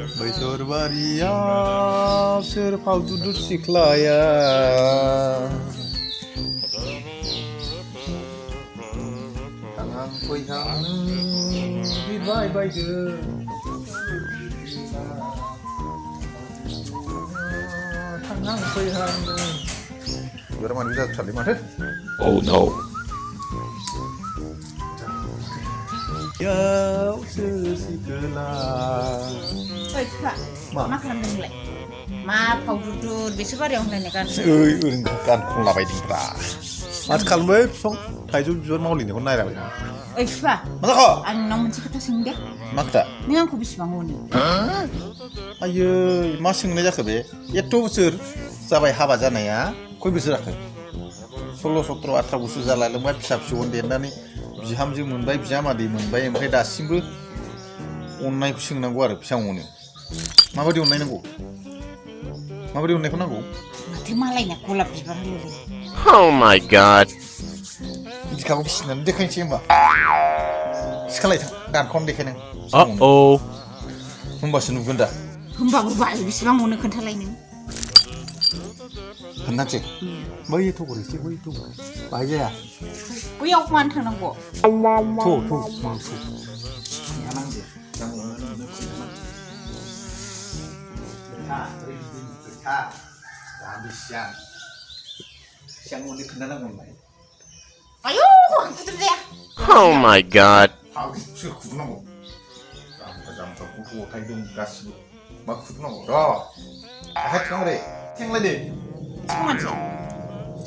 बैसोर बारियाव सोर फावदुदु सिख्लाया थांहां फैहां बिरबाय बायदों थांहां फैहां Gimana mandi bisa cari mana? Oh no. Jauh sesikala. Oi, Pak. Ma खालामदों नोंलाय? मा फाव दुदुर बेसोर बारियाव होनलायनाय गान? गान खनलाबायदं ब्रा। माथो खालामबाय बिफां थाइजौ बिबार मावलिनायखौ नायलाबाय। ओइ बिफा। मा जाखो? आं नोंनाव मोनसे खोथा सोंनि दे। मा खोथा? नों आंखौ बेसेबां अनो? आयै मा सोंनाय जाखो बे? एथ' बोसोर जाबाय हाबा जानाया खय बोसोर जाखो? 16, 17, 18 बोसोर जालायलांबाय फिसा फिसौ देरनानै बिहामजो मोनबाय बिजामादै मोनबाय ओमफ्राय दासिमबो अननायखौ सोंनांगौ आरो बेसेबां अनो माबायदि अननाय नांगौ माबायदि अननायखौ नांगौ माथो मालायना गलाप बिबार होलाय Oh my god. बिखाखौ फिसिनानै देखायनोसै होमबा सिखालाय थां गानखौनो देखायनो Uh-oh. होमबासो नुगोन दा होमबाबो बाल बेसेबां अनो खोन्थालाय नों खोन्थानोसै बै थगरैसै बै थगरै बाहाय जाया बैयाव मानो थांनांगौ Oh my god. 막 구분하고 야 같이 가래 탱라데 시간만지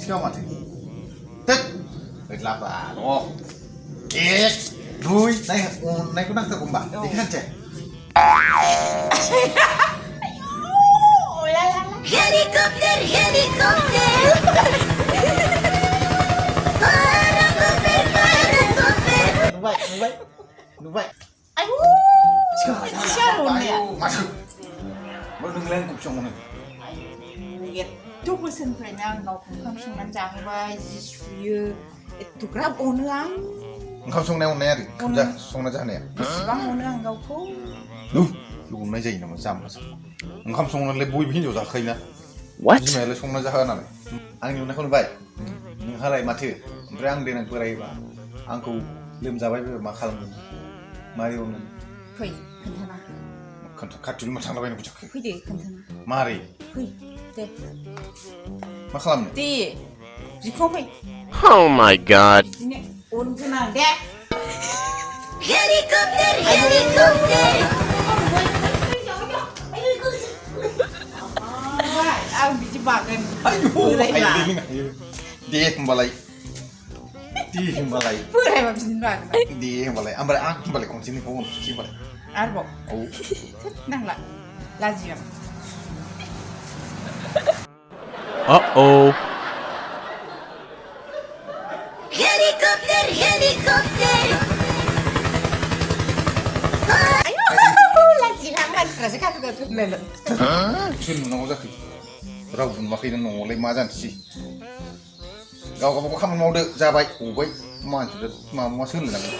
시간만지 됐 라바 너 예, 누이 나이 그 낙타 공부 이렇게 한째 오라라라 Helicopter 누바이 아이고 시원하네 맞아 뭐 능랭 곱창 오늘 두 보선फ्रायनो आंनाव ओंखाम संनानै जाहोबाय जि सुयो एथ'ग्राब अनो आं ओंखाम संनाय अननाया आरो संना जाहोनाया बेसेबां अनो आं गावखौ नु अननाय जायो नामा जाम्बासो ओंखाम संनानैलाय बयबो हिनजाव जाखायोना What? बिमायालाय संना जाहोआ नालाय आंनि अननायखौ नुबाय नोंहालाय माथो ओमफ्राय आं देनां बोरायोबा आंखौ लोमजाबाय मा खालामगोन मारै अनो फै खोन्थाना खोन्था खाथिल मा थांलाबायनांगौ जाखो फैदो खोन्थाना मारै फै दे मा खालामनो दे बिखौ फै Oh my god. बिदिनो अनगोन आं दे Helicopter आं बिदि बागोन दे होमबालाय बोरायबा बिदिनो बागोन दे होमबालाय ओमफ्राय आं होमबालाय खनसे नोंखौ अनफिनसै होमबालाय आरोबाव औ नांला लाजियो Uh-oh. Helicopter आयौ लाजिहां मानसिफ्रासो खाथु होनलायलाय सोर नुनांगौ जाखो रावबो नुवाखैनो न'आवलाय मा जानोसै गाव गावबागाव खामानि मावदो जाबाय गबाय मानसिफ्रा माबा सोलोंनांगौ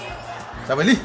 जाबायलै